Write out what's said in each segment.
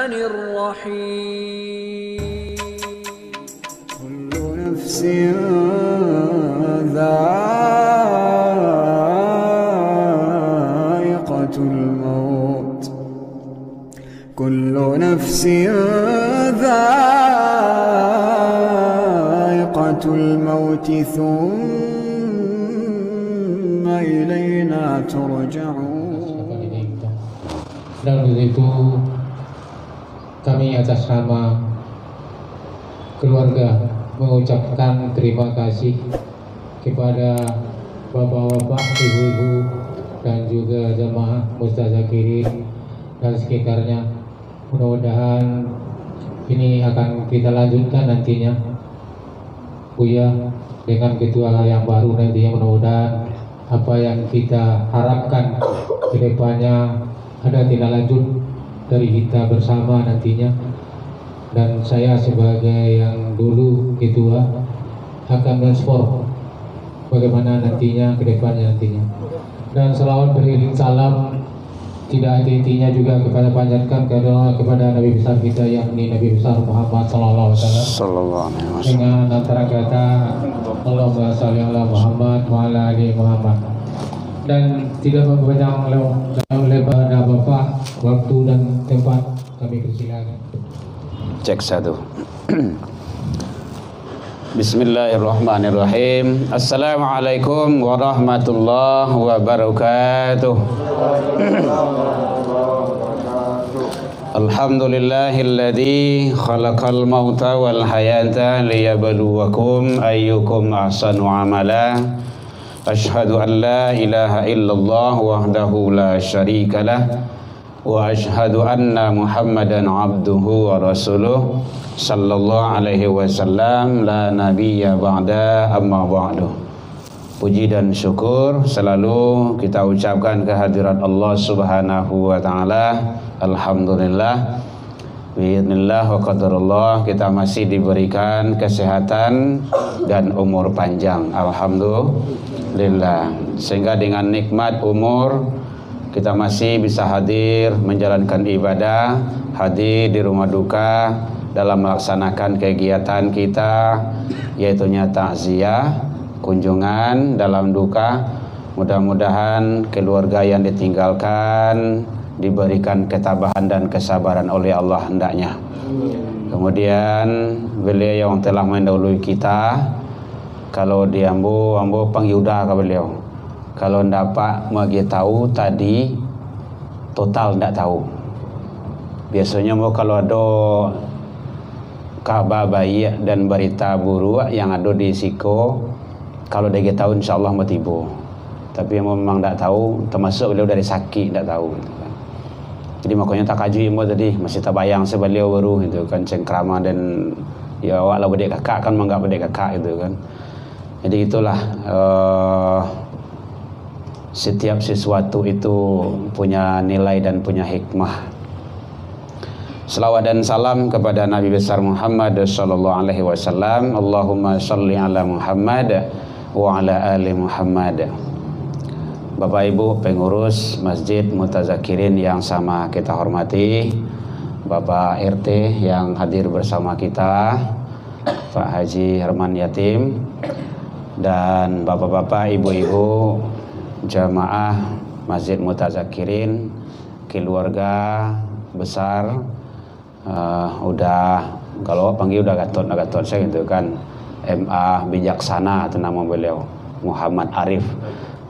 الرحمن الرحيم كل نفس ذائقة الموت كل نفس ذائقة الموت ثم إلينا ترجعون. Dan untuk itu kami atas nama keluarga mengucapkan terima kasih kepada bapak-bapak, ibu-ibu, dan juga jemaah mustazakirin dan sekitarnya. Mudah-mudahan ini akan kita lanjutkan nantinya, Buya, dengan ketua yang baru nantinya. Mudah-mudahan apa yang kita harapkan ke depannya ada tindak lanjut dari kita bersama nantinya. Dan saya sebagai yang dulu ketua akan mensupport bagaimana nantinya ke depannya nantinya. Dan selawat beriring salam tidak henti-hentinya juga kepada panjatkan kepada Nabi besar kita, yakni Nabi besar Muhammad sallallahu alaihi wasallam, dengan antara kata Allahumma shalli ala Muhammad wa ala ali Muhammad. Dan tidak memperpanjang lebar Bapak, waktu dan tempat kami persilakan. Cek satu. Bismillahirrahmanirrahim. Assalamualaikum warahmatullahi wabarakatuh. Alhamdulillahilladzi khalaqal mauta wal hayata liyabluwakum ayyukum ahsanu amala. Ashhadu an la ilaha illallah wahdahu la syarika lah wa ashhadu anna Muhammadan abduhu wa rasuluh sallallahu alaihi wasallam la nabiyya ba'da amma ba'du. Puji dan syukur selalu kita ucapkan kehadirat Allah Subhanahu wa taala. Alhamdulillah biidznillah wa qadarullah kita masih diberikan kesehatan dan umur panjang. Alhamdulillah, sehingga dengan nikmat umur kita masih bisa hadir menjalankan ibadah, hadir di rumah duka dalam melaksanakan kegiatan kita, yaitu takziah, kunjungan dalam duka. Mudah-mudahan keluarga yang ditinggalkan diberikan ketabahan dan kesabaran oleh Allah hendaknya. Kemudian beliau yang telah mendahului kita, kalau diambu pangyuda ke beliau, kalau dapat bagi tahu tadi total ndak tahu. Biasanya mau kalau ada kabar baik dan berita buruk yang ada di siko, kalau dia tahu insyaallah mau tiba. Tapi memang ndak tahu, termasuk beliau dari sakit ndak tahu gitu kan. Jadi makanya tak kaji ilmu tadi masih tak bayang sebeliau baru gitu kan, cengkrama dan ya awak lah bedek kakak kan menganggap bedek kakak gitu kan. Jadi itulah setiap sesuatu itu punya nilai dan punya hikmah. Selawat dan salam kepada Nabi besar Muhammad sallallahu alaihi wasallam. Allahumma shalli ala Muhammad wa ala ali Muhammad. Bapak Ibu pengurus Masjid Mutazakirin yang sama kita hormati, Bapak RT yang hadir bersama kita, Pak Haji Herman Yatim, dan bapak-bapak, ibu-ibu, jamaah Masjid Mutazakirin, keluarga besar, udah kalau panggil udah gatot saya gitu kan, MA Bijaksana itu nama beliau, Muhammad Arif,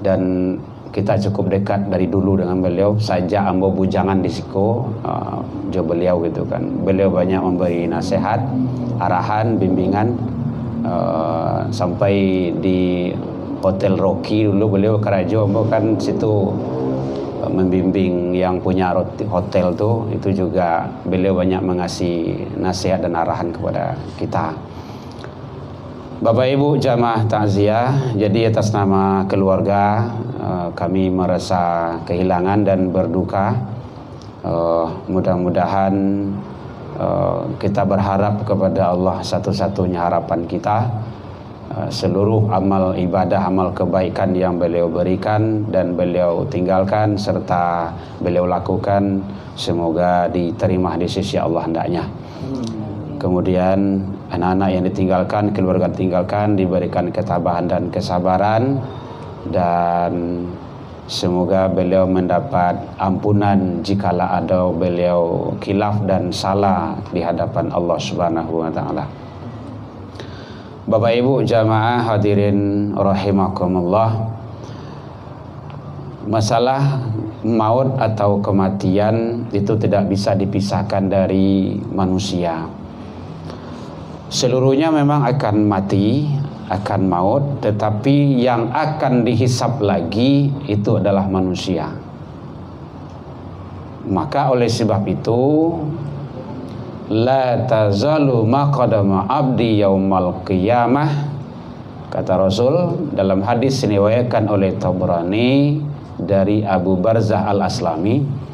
dan kita cukup dekat dari dulu dengan beliau. Saja ambo bujangan di siko, jo beliau gitu kan. Beliau banyak memberi nasihat, arahan, bimbingan, sampai di Hotel Rocky dulu beliau kerajo ambo kan situ membimbing yang punya hotel tuh, itu juga beliau banyak mengasih nasihat dan arahan kepada kita. Bapak Ibu jamaah takziah, jadi atas nama keluarga kami merasa kehilangan dan berduka. Mudah-mudahan kita berharap kepada Allah, satu-satunya harapan kita, seluruh amal ibadah, amal kebaikan yang beliau berikan dan beliau tinggalkan serta beliau lakukan, semoga diterima di sisi Allah hendaknya. Kemudian anak-anak yang ditinggalkan, keluarga ditinggalkan, diberikan ketabahan dan kesabaran, dan semoga beliau mendapat ampunan jikalau ada beliau khilaf dan salah di hadapan Allah Subhanahu wa taala. Bapak Ibu jamaah hadirin rahimakumullah, masalah maut atau kematian itu tidak bisa dipisahkan dari manusia. Seluruhnya memang akan mati, akan maut, tetapi yang akan dihisab lagi itu adalah manusia. Maka oleh sebab itu, la tazalu maqadama abdi yaumal qiyamah, kata Rasul dalam hadis diriwayatkan oleh Tabrani dari Abu Barzah al-Aslami,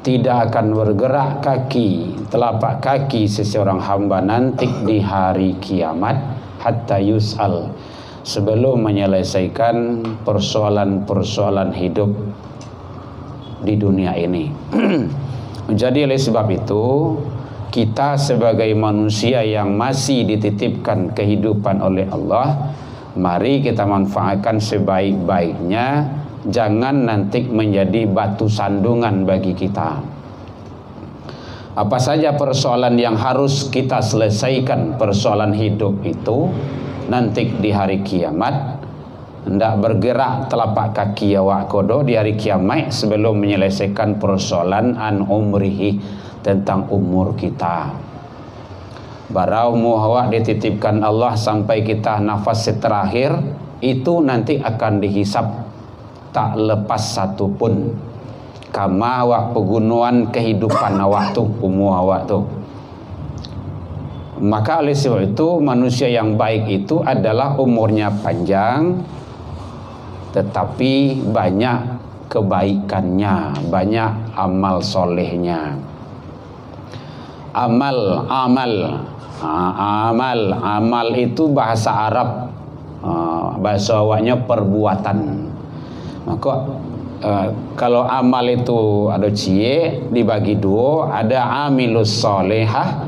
tidak akan bergerak kaki, telapak kaki seseorang hamba nanti di hari kiamat hatta yus'al, sebelum menyelesaikan persoalan-persoalan hidup di dunia ini. Jadi oleh sebab itu, kita sebagai manusia yang masih dititipkan kehidupan oleh Allah, mari kita manfaatkan sebaik-baiknya. Jangan nanti menjadi batu sandungan bagi kita. Apa saja persoalan yang harus kita selesaikan, persoalan hidup itu nanti di hari kiamat, hendak bergerak telapak kaki awak kodo di hari kiamat sebelum menyelesaikan persoalan an umrihi, tentang umur kita. Barau muhawa dititipkan Allah sampai kita nafas terakhir, itu nanti akan dihisap tak lepas satu pun. Kama awak pegunuan kehidupan awak tu, umur awak tu. Maka oleh sebab itu, manusia yang baik itu adalah umurnya panjang tetapi banyak kebaikannya, banyak amal solehnya. Amal itu bahasa Arab, bahasa awaknya perbuatan. Maka kalau amal itu ada dibagi dua, ada amilus solehah,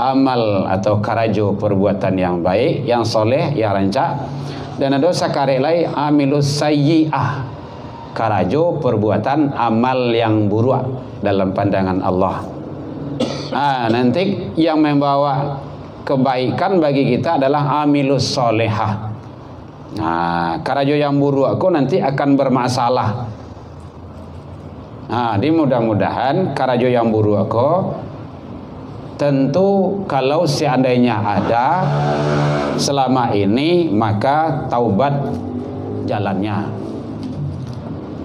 amal atau karajo perbuatan yang baik, yang soleh, yang rancak, dan ada sakarek lain amilus sayyi'ah, karajo perbuatan amal yang buruk dalam pandangan Allah. Nanti yang membawa kebaikan bagi kita adalah amilus solehah. Karajo yang buruk aku nanti akan bermasalah. Di mudah-mudahan karajo yang buruk aku, tentu kalau seandainya ada selama ini, maka taubat jalannya.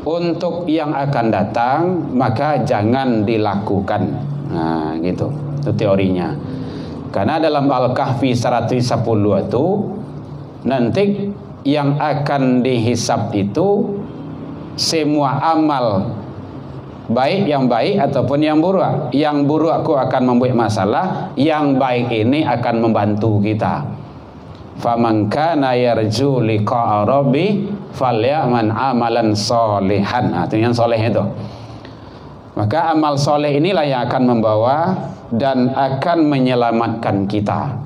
Untuk yang akan datang, maka jangan dilakukan. Gitu, itu teorinya. Karena dalam Al-Kahfi 110 itu nanti yang akan dihisab itu semua amal baik, yang baik ataupun yang buruk. Yang buruk aku akan membuat masalah, yang baik ini akan membantu kita. Faman kana yarju liqa'a rabbi falyaman amalan solehan. Itu yang soleh itu. Maka amal soleh inilah yang akan membawa dan akan menyelamatkan kita.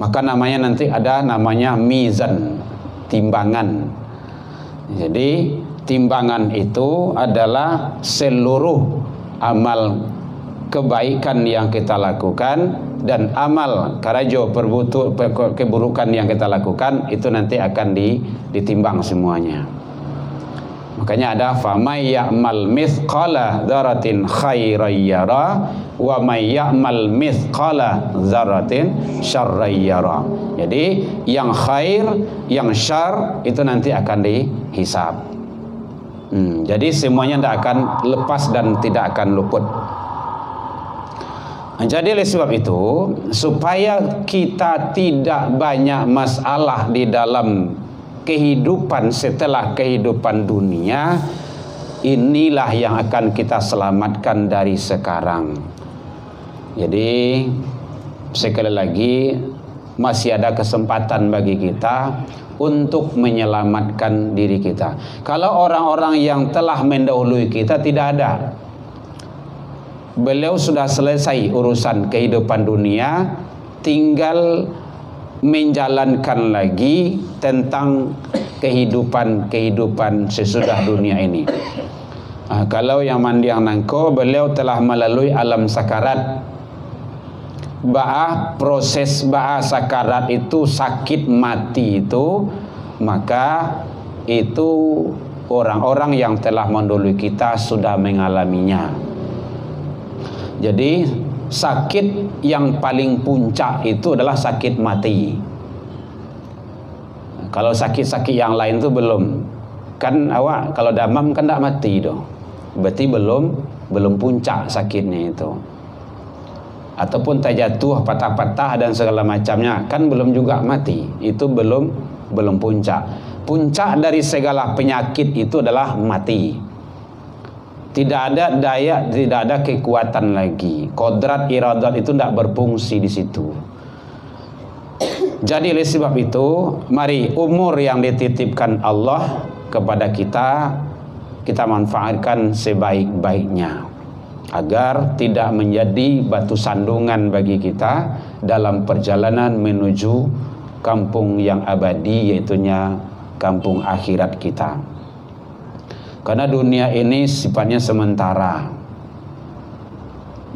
Maka namanya nanti ada namanya mizan, timbangan. Jadi timbangan itu adalah seluruh amal kebaikan yang kita lakukan dan amal karajo keburukan yang kita lakukan, itu nanti akan ditimbang semuanya. Makanya ada famay ya'mal mithqala dzarratin khairan yara wa may ya'mal mithqala dzarratin syarran yara. Jadi yang khair, yang syar itu nanti akan dihisab. Jadi semuanya tidak akan lepas dan tidak akan luput. Jadi oleh sebab itu, supaya kita tidak banyak masalah di dalam kehidupan setelah kehidupan dunia, inilah yang akan kita selamatkan dari sekarang. Jadi sekali lagi, masih ada kesempatan bagi kita untuk menyelamatkan diri kita. Kalau orang-orang yang telah mendahului kita tidak ada, beliau sudah selesai urusan kehidupan dunia, tinggal menjalankan lagi tentang kehidupan sesudah dunia ini. Kalau yang mandiang nangko, beliau telah melalui alam sakarat. Proses sakarat itu, sakit mati itu, maka itu orang-orang yang telah mendahului kita sudah mengalaminya. Jadi sakit yang paling puncak itu adalah sakit mati. Kalau sakit-sakit yang lain itu belum. Kan awak kalau damam kan tak mati dong. Berarti belum puncak sakitnya itu. Ataupun terjatuh, patah-patah dan segala macamnya, kan belum juga mati. Itu belum puncak. Puncak dari segala penyakit itu adalah mati. Tidak ada daya, tidak ada kekuatan lagi. Kodrat iradat itu tidak berfungsi di situ. Jadi oleh sebab itu, mari umur yang dititipkan Allah kepada kita manfaatkan sebaik-baiknya, agar tidak menjadi batu sandungan bagi kita dalam perjalanan menuju kampung yang abadi, yaitunya kampung akhirat kita. Karena dunia ini sifatnya sementara.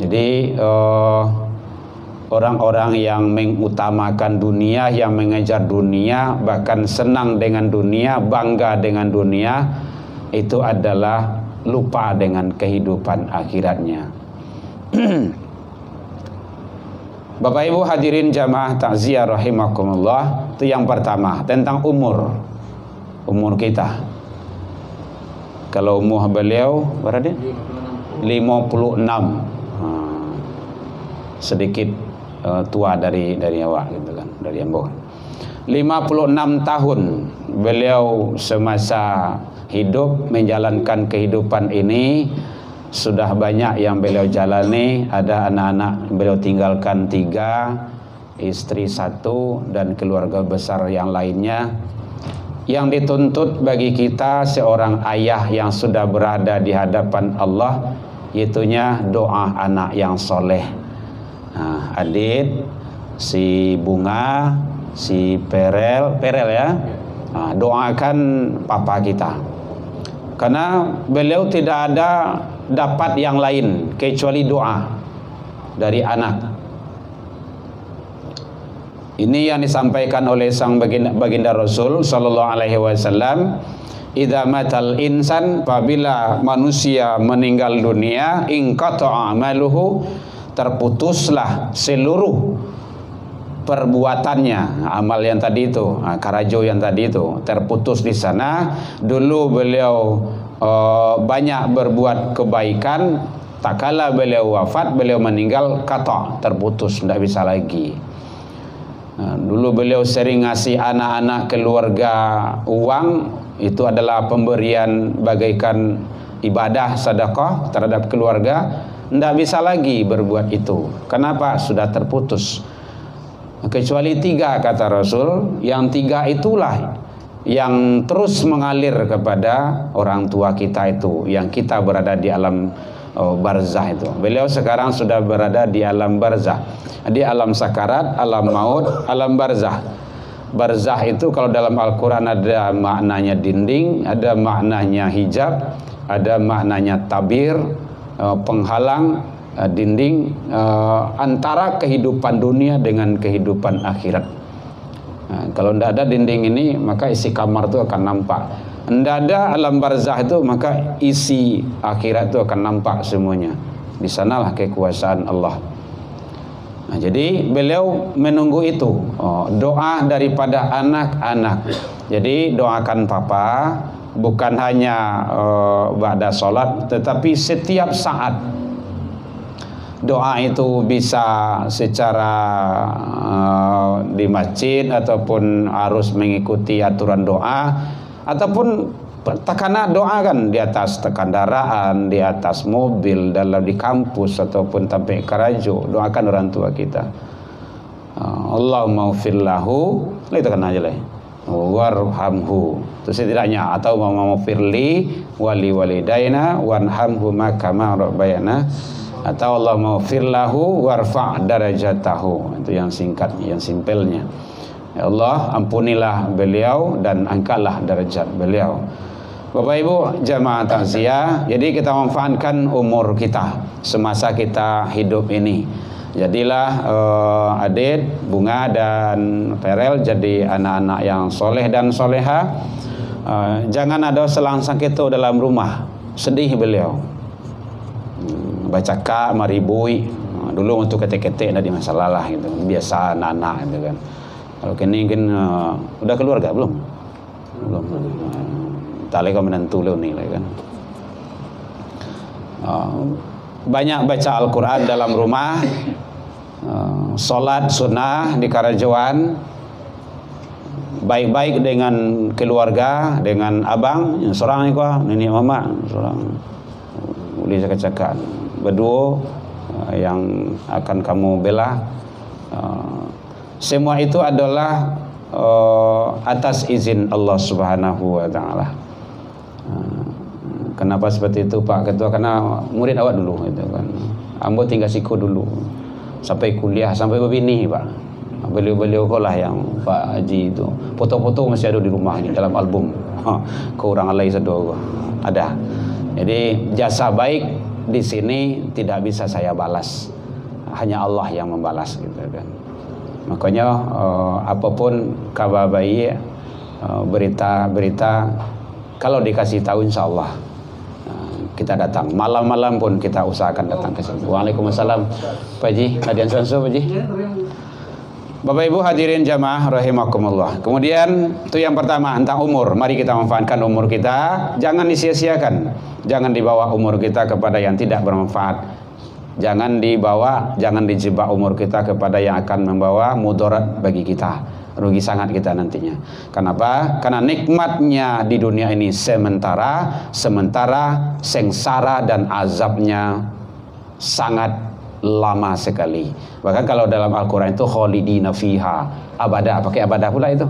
Jadi orang-orang yang mengutamakan dunia, yang mengejar dunia, bahkan senang dengan dunia, bangga dengan dunia, itu adalah lupa dengan kehidupan akhiratnya. Bapak Ibu hadirin jamaah takziah rahimakumullah, itu yang pertama tentang umur kita. Kalau umur beliau berapa? 56. Sedikit tua dari awak gitu kan, dari Ambo. 56 tahun beliau semasa hidup menjalankan kehidupan ini. Sudah banyak yang beliau jalani. Ada anak-anak beliau tinggalkan 3, istri 1, dan keluarga besar yang lainnya. Yang dituntut bagi kita seorang ayah yang sudah berada di hadapan Allah, yaitunya doa anak yang soleh. Adit, si Bunga, si Perel ya, doakan papa kita. Karena beliau tidak ada dapat yang lain kecuali doa dari anak. Ini yang disampaikan oleh sang baginda Rasul sallallahu alaihi wasallam, idza matal insan, apabila manusia meninggal dunia, inqata'a amaluhu, terputuslah seluruh perbuatannya. Amal yang tadi itu, karajo yang tadi itu terputus di sana. Dulu beliau banyak berbuat kebaikan, tak kala beliau wafat, beliau meninggal, qata', terputus, tidak bisa lagi. Dulu beliau sering ngasih anak-anak keluarga uang, itu adalah pemberian bagaikan ibadah sedekah terhadap keluarga. Tidak bisa lagi berbuat itu. Kenapa? Sudah terputus. Kecuali 3 kata Rasul. Yang 3 itulah yang terus mengalir kepada orang tua kita itu, yang kita berada di alam barzah itu. Beliau sekarang sudah berada di alam barzah, di alam sakarat, alam maut, alam barzah. Barzah itu kalau dalam Al-Quran ada maknanya dinding, ada maknanya hijab, ada maknanya tabir, penghalang, dinding antara kehidupan dunia dengan kehidupan akhirat. Kalau tidak ada dinding ini, maka isi kamar itu akan nampak. Tidak ada alam barzah itu, maka isi akhirat itu akan nampak semuanya. Di sanalah kekuasaan Allah. Jadi beliau menunggu itu, doa daripada anak-anak. Jadi doakan papa, bukan hanya ba'da sholat, tetapi setiap saat. Doa itu bisa secara di masjid, ataupun harus mengikuti aturan doa, ataupun tekanan doa kan di atas kendaraan, di atas mobil, dalam di kampus, ataupun sampai karajo, doakan orang tua kita. Allahumma ufir lahu, itu kan aja lah, warhamhu, itu setidaknya, atau Allahumma ufirli wali walidaina warhamhu kama rabbayana, atau Allahumma ufir lahu warfa' darajatahu, itu yang singkatnya, yang simpelnya. Ya Allah, ampunilah beliau dan angkatlah derajat beliau. Bapak Ibu jamaah takziah, jadi kita manfaatkan umur kita semasa kita hidup ini. Jadilah Adit, Bunga dan Perel jadi anak-anak yang soleh dan soleha. Jangan ada selang sakit dalam rumah, sedih beliau. Baca kak maribui, dulu untuk ketek-ketek ada masalah lah gitu, biasa anak-anak gitu kan. Kalau kini kan udah keluarga belum? Belum. Tali kau menentu nih kan. Banyak baca Al-Quran dalam rumah, sholat sunnah di karajuan, baik-baik dengan keluarga, dengan abang, seorang itu nenek mama, seorang boleh cakap-cakap berdua yang akan kamu bela. Semua itu adalah atas izin Allah Subhanahu wa Ta'ala. Kenapa seperti itu Pak Ketua? Karena murid awak dulu itu kan. Ambo tinggal siku dulu sampai kuliah, sampai berbini Pak. Beliau-beliau lah yang Pak Haji itu. Foto-foto masih ada di rumah ini dalam album. Kurang alai sedo ada. Jadi jasa baik di sini tidak bisa saya balas. Hanya Allah yang membalas gitu kan. Makanya apapun kabar baik, berita-berita, kalau dikasih tahu insya Allah kita datang. Malam-malam pun kita usahakan datang ke sini. Waalaikumsalam Pak Haji, hadian sansu Pak Haji. Bapak Ibu hadirin jamaah rahimakumullah. Kemudian itu yang pertama tentang umur. Mari kita manfaatkan umur kita, jangan disia-siakan. Jangan dibawa umur kita kepada yang tidak bermanfaat. Jangan dijebak umur kita kepada yang akan membawa mudarat bagi kita. Rugi sangat kita nantinya. Kenapa? Karena nikmatnya di dunia ini sementara sengsara dan azabnya sangat lama sekali. Bahkan kalau dalam Al-Quran itu khalidina fiha abada, pakai abada pula itu.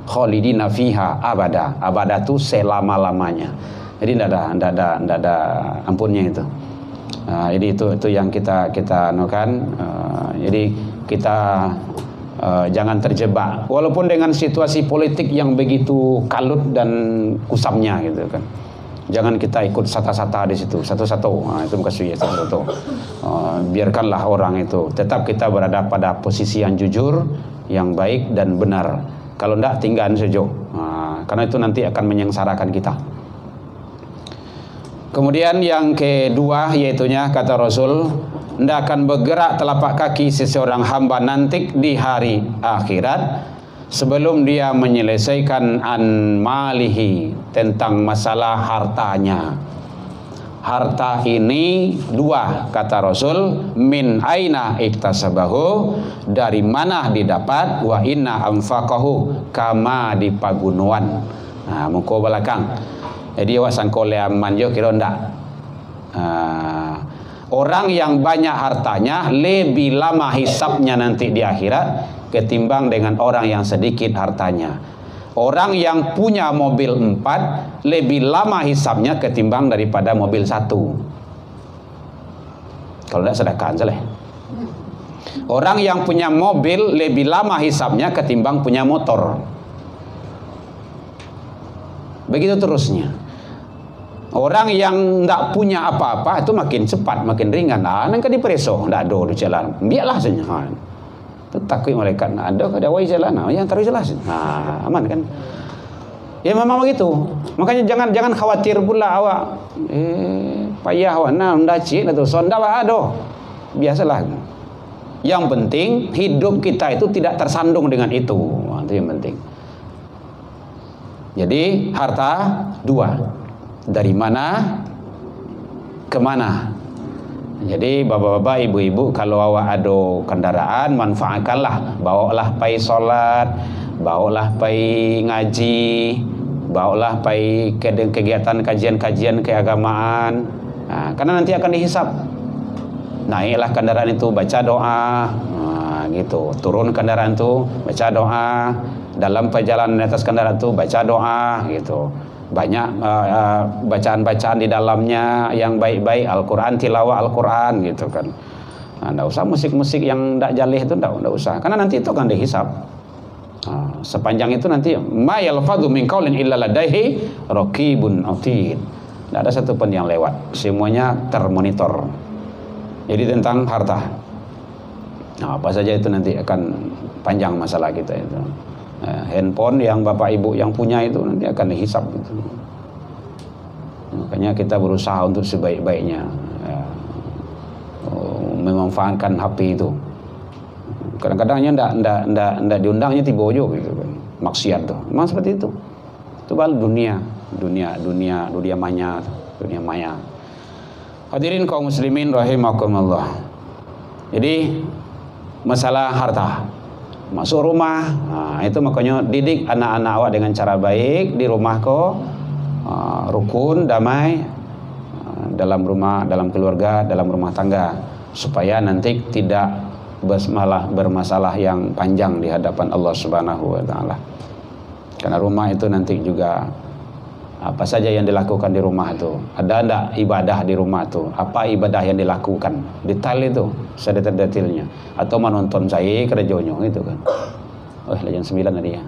Khalidina fiha abada. Abada itu selama-lamanya. Jadi tidak ada ampunnya itu. Jadi itu yang kita anukan. Jadi kita jangan terjebak walaupun dengan situasi politik yang begitu kalut dan kusamnya gitu kan. Jangan kita ikut sata-sata di situ satu-satu. Itu bukan suya satu-satu. Biarkanlah orang itu, tetap kita berada pada posisi yang jujur, yang baik dan benar. Kalau tidak tinggal saja. Karena itu nanti akan menyengsarakan kita. Kemudian yang kedua yaitunya kata Rasul, tidak akan bergerak telapak kaki seseorang hamba nanti di hari akhirat sebelum dia menyelesaikan an malihi, tentang masalah hartanya. Harta ini dua kata Rasul, min aina iktasabahu, dari mana didapat, wa inna anfaqahu, kama di pagunuan. Muka belakang. Jadi awak sangkole aman jo kira ndak. Orang yang banyak hartanya lebih lama hisapnya nanti di akhirat ketimbang dengan orang yang sedikit hartanya. Orang yang punya mobil 4 lebih lama hisapnya ketimbang daripada mobil 1. Kalau tidak sedekah salah. Orang yang punya mobil lebih lama hisapnya ketimbang punya motor. Begitu terusnya. Orang yang tidak punya apa-apa itu makin cepat, makin ringan. Nanti dipreso, tidak ada di jalan. Biarlah saja. Takut malaikat ada wai jalan. Yang taruh jelas. Aman kan? Ya memang begitu. Makanya jangan khawatir pula awak. Payah awak ndak cik atau sonda ada. Biasalah. Yang penting hidup kita itu tidak tersandung dengan itu. Itu yang penting. Jadi harta dua. Dari mana ke mana. Jadi bapak-bapak, ibu-ibu, kalau awak ada kendaraan, manfaatkanlah. Bawalah pai solat, bawalah pai ngaji, bawalah pai kegiatan kajian-kajian keagamaan. Karena nanti akan dihisap. Naiklah kendaraan itu, baca doa, gitu. Turun kendaraan tuh baca doa, dalam perjalanan di atas kendaraan tuh baca doa gitu. Banyak bacaan-bacaan di dalamnya yang baik-baik, Al-Quran, tilawah Al-Quran gitu kan. Nah, enggak usah musik-musik yang enggak jalih itu, enggak usah, karena nanti itu akan dihisab. Sepanjang itu nanti ma yalfadhu min qaulin illa ladaihi raqibun atid. Tidak ada satu pun yang lewat, semuanya termonitor. Jadi tentang harta, nah, apa saja itu nanti akan panjang masalah kita itu. Handphone yang bapak ibu yang punya itu nanti akan dihisab gitu. Makanya kita berusaha untuk sebaik-baiknya memanfaatkan HP itu. Kadang-kadangnya ndak diundangnya tibojo gitu kan, maksiat tuh, memang seperti itu. Itu baru dunia maya. Hadirin kaum muslimin rahimakumullah. Jadi masalah harta masuk rumah, nah, itu makanya didik anak-anak awak dengan cara baik di rumah kau, rukun, damai, dalam rumah, dalam keluarga, dalam rumah tangga, supaya nanti tidak bermasalah yang panjang di hadapan Allah Subhanahu wa taala. Karena rumah itu nanti juga apa saja yang dilakukan di rumah itu, ada enggak ibadah di rumah itu, apa ibadah yang dilakukan, detail itu, sedetail-detailnya, atau menonton saya kerjanya itu kan. Oh, jam 9 tadi ya.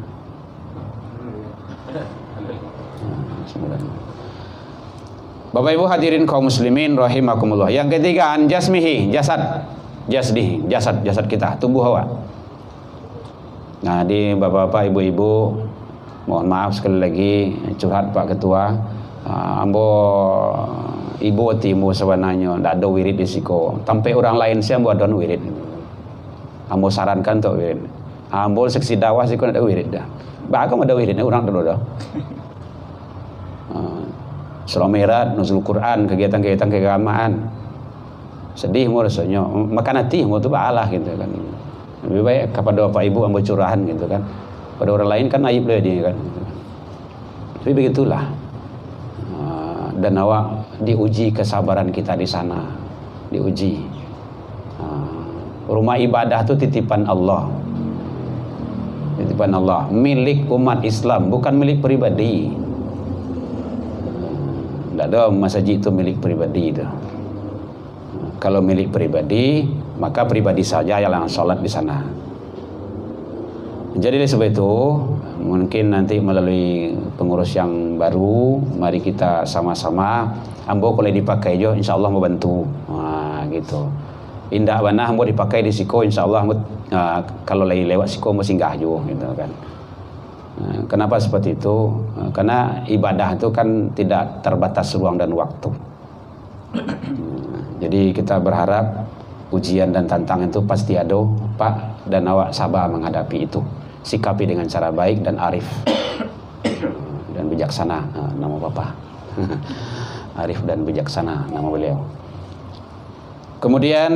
9. Bapak Ibu hadirin kaum muslimin rahimakumullah. Yang ketiga, an jasmihi, jasad kita, tubuh awak. Nah, di bapak-bapak, ibu-ibu, mohon maaf sekali lagi curhat Pak Ketua, ambo ibu timu sebenarnya ndak ada wirid di siko, sampai orang lain sih ambo ada wirid, ambo sarankan tuh wirid, ambo seksi dakwah siko ndak ada wirid dah, bahkan ada wiridnya orang dulu dah, surah Mi'raj, nuzul Quran, kegiatan-kegiatan keagamaan, sedih mu rasanya, makan hati mu tuh balah gitu kan, lebih baik kepada bapak ibu ambo curahan gitu kan. Pada orang lain kan aib dia kan. Tapi begitulah. Dan awak diuji kesabaran kita di sana, diuji. Rumah ibadah itu titipan Allah, titipan Allah, milik umat Islam, bukan milik pribadi. Tidak ada masjid itu milik pribadi itu. Kalau milik pribadi, maka pribadi saja yang sholat di sana. Jadi oleh sebab itu, mungkin nanti melalui pengurus yang baru, mari kita sama-sama, ambo kalau dipakai jo, insya Allah membantu, gitu. Indah banah ambo dipakai di siko, insya Allah kalau lagi lewat siko mau singgah jo, gitu kan. Kenapa seperti itu? Karena ibadah itu kan tidak terbatas ruang dan waktu. Jadi kita berharap ujian dan tantangan itu pasti ada, Pak, dan awak sabar menghadapi itu. Sikapi dengan cara baik dan arif dan bijaksana, nama Bapak. Arif dan bijaksana nama beliau. Kemudian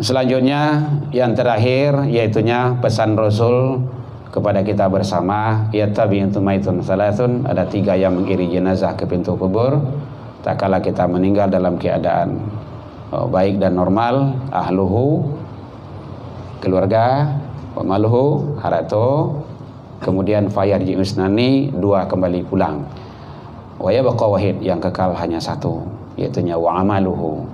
selanjutnya yang terakhir yaitunya pesan Rasul kepada kita bersama, yattabi'un maitun salasun, ada 3 yang mengiringi jenazah ke pintu kubur. Tak kala kita meninggal dalam keadaan baik dan normal, ahluhu, keluarga, maluhu, harato, kemudian fayarji usnani, 2 kembali pulang, waya baqa wahid, yang kekal hanya 1, yaitunya wa amaluhu.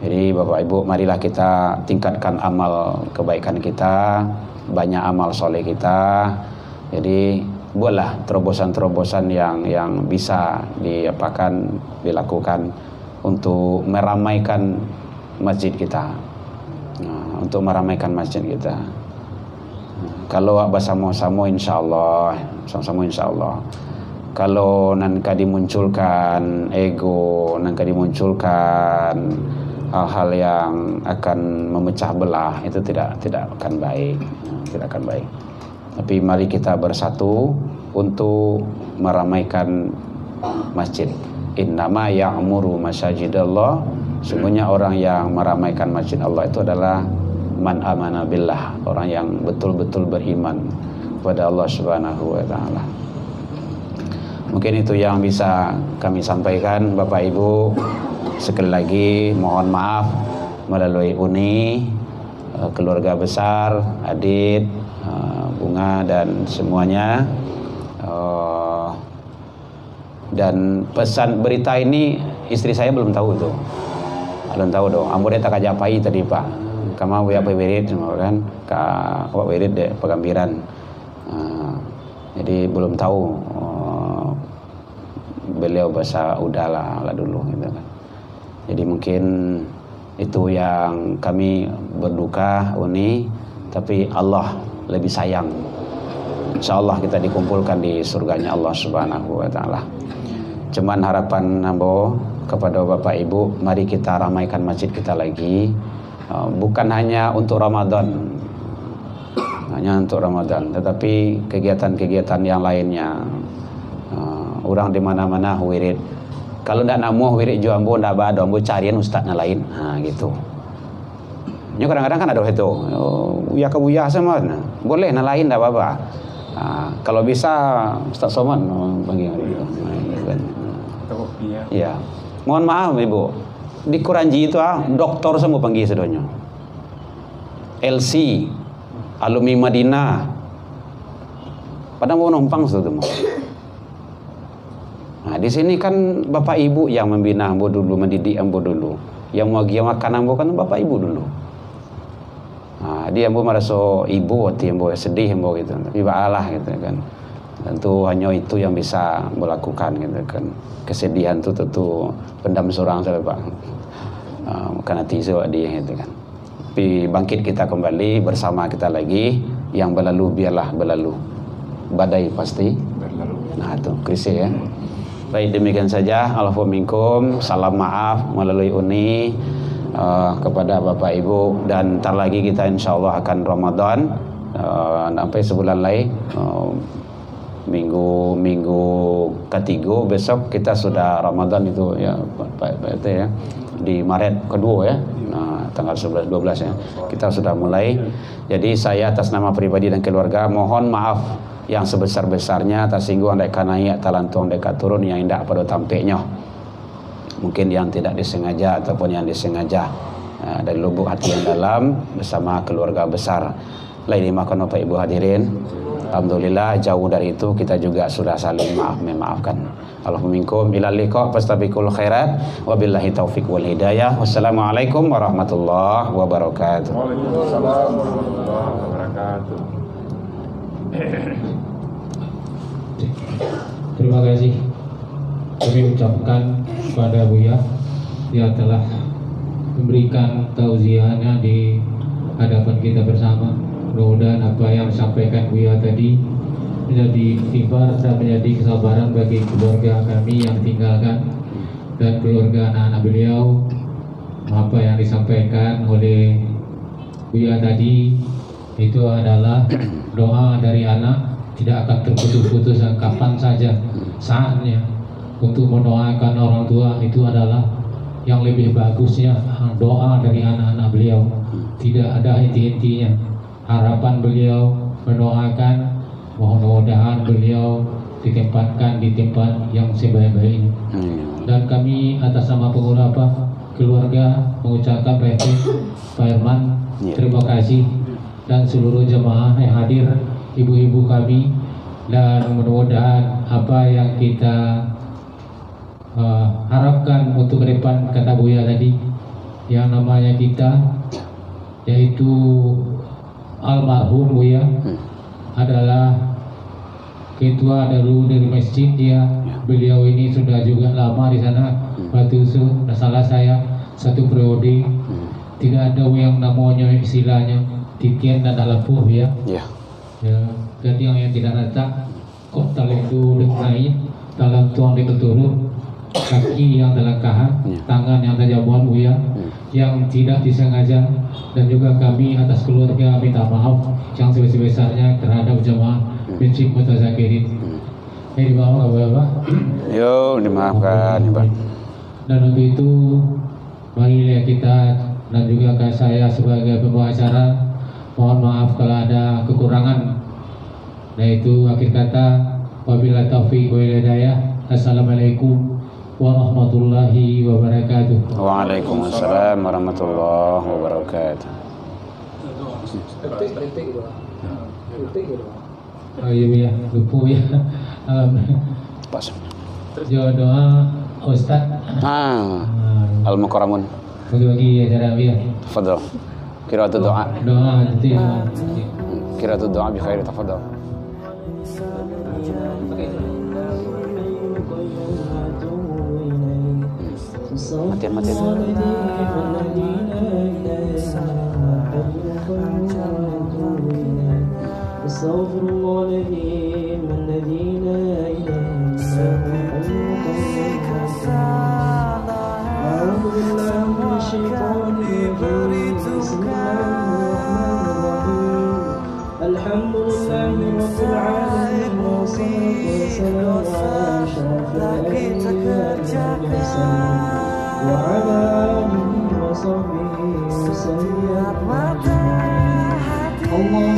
Jadi Bapak Ibu, marilah kita tingkatkan amal kebaikan kita, banyak amal soleh kita. Jadi buatlah terobosan-terobosan yang bisa dilakukan untuk meramaikan masjid kita, untuk meramaikan masjid kita. Kalau bersama-sama insyaallah, kalau nanti dimunculkan ego, nanti dimunculkan hal-hal yang akan memecah belah, itu tidak akan baik, tidak akan baik. Tapi mari kita bersatu untuk meramaikan masjid. Innama ya'muru masajidallah, sungguhnya orang yang meramaikan masjid Allah itu adalah man amana billah, orang yang betul-betul beriman kepada Allah Subhanahu wa taala. Mungkin itu yang bisa kami sampaikan Bapak Ibu. Sekali lagi mohon maaf melalui UNI keluarga besar, Adit, Bunga dan semuanya. Dan pesan berita ini istri saya belum tahu tuh. Belum tahu doh. Ambo dia tak kajapai tadi Pak. Kama buya wirid kan ka awak wirid deh pegambiran. Jadi belum tahu beliau bahasa udahlah dulu gitu kan. Jadi mungkin itu yang kami berduka Uni, tapi Allah lebih sayang. Insyaallah kita dikumpulkan di surganya Allah Subhanahu wa taala. Cuman harapan Ambo kepada Bapak Ibu, mari kita ramaikan masjid kita lagi, bukan hanya untuk Ramadan, tetapi kegiatan-kegiatan yang lainnya. Orang di mana-mana wirid. Kalau ndak namuh wirid jo Ambo ndak ada, Ambo carian ustaznya lain. Gitu. Nya kadang-kadang kan ada itu. Ya kebuya sama. Boleh na lain ndak apa-apa. Kalau bisa Ustaz Somad panggil ya. Mohon maaf Ibu. Di Kuranji itu doktor semua panggil sedonyo. LC alumni Madinah. Padahal mau numpang semua. Nah, di sini kan Bapak Ibu yang membina Ambo dulu, mendidik Ambo dulu. Yang mau makan Ambo kan Bapak Ibu dulu. Nah, dia Ambo merasa ibu hati Ambo sedih Ambo gitu. Tapi baalah gitu kan. Tentu hanya itu yang bisa melakukan gitu kan. Kesedihan itu tentu pendam seorang saja Pak. Karena tisu dia gitu kan. Tapi bangkit kita kembali bersama kita lagi. Yang berlalu biarlah berlalu. Badai pasti berlalu. Nah itu krisis ya. Baik demikian saja. Allahu minkum. Salam maaf melalui Uni kepada Bapak Ibu, dan ntar lagi kita insyaallah akan Ramadan sampai sebulan lagi. Minggu ketiga besok kita sudah Ramadan itu ya Pak RT ya, di Maret kedua ya. Nah, tanggal 11 12 ya. Kita sudah mulai. Jadi saya atas nama pribadi dan keluarga mohon maaf yang sebesar-besarnya atas singgung andai naik talantung dekat turun yang indah pada tampeknya. Mungkin yang tidak disengaja ataupun yang disengaja dari lubuk hati yang dalam bersama keluarga besar. Lain dimakan Bapak Ibu hadirin. Alhamdulillah jauh dari itu kita juga sudah saling memaafkan. Allahumma minkum ila liqa fastabiqul khairat wabillahi taufiq wal hidayah. Wassalamualaikum warahmatullahi wabarakatuh. Waalaikumsalam warahmatullahi wabarakatuh. Terima kasih kami ucapkan kepada Buya yang telah memberikan tausiahnya di hadapan kita bersama. Mudah-mudahan apa yang disampaikan Buya tadi menjadi ikhtibar dan menjadi kesabaran bagi keluarga kami yang tinggalkan dan keluarga anak-anak beliau. Apa yang disampaikan oleh Buya tadi itu adalah doa dari anak, tidak akan terputus-putus kapan saja saatnya untuk mendoakan orang tua. Itu adalah yang lebih bagusnya doa dari anak-anak beliau, tidak ada henti-hentinya. Harapan beliau mendoakan mudah-mudahan beliau ditempatkan di tempat yang sebaik-baiknya. Dan kami atas nama pengguna keluarga mengucapkan Pak Herman terima kasih, dan seluruh jemaah yang hadir, ibu-ibu kami, dan mudah-mudahan apa yang kita harapkan untuk ke depan, kata Buya tadi, yang namanya kita yaitu almarhum Buya adalah ketua dulu dari masjid dia. Beliau ini sudah juga lama di sana. Waktu itu salah saya 1 periode. Tidak ada yang namanya istilahnya titian dan alapuh ya. Ya. Jadi yang tidak rata kok talentu naik, dalam tuang diketurun, kaki yang telangkahan, tangan yang tajabuan Buya, yang tidak disengaja. Dan juga kami atas keluarga minta maaf yang sebesar-besarnya terhadap jemaah Masjid Mutazakirin. Ini dimaafkan Bapak. Yo, dimaafkan Pak. Dan untuk itu marilah kita dan juga saya sebagai pembawa acara mohon maaf kalau ada kekurangan. Nah itu akhir kata, wabillahi taufiq wal hidayah. Assalamualaikum warahmatullahi wabarakatuh. Waalaikumsalam warahmatullahi wabarakatuh. Oh iya ya, lupa ya. Pas. Doa Ustaz. Al-Mukarramun. Bagi-bagi acara ya. Tafadhal. Qira'atu doa. Doa nanti. Qira'atu doa bi khair, tafadhal. Matian. استغفر الله العظيم الذي لا اله الا هو اعوذ بالله من الشيطان الرجيم بسم الله الرحمن الرحيم الحمد لله رب العالمين والصلاه والسلام على اشرف الانبياء والمرسلين وعلى اله وصحبه وسلم. الله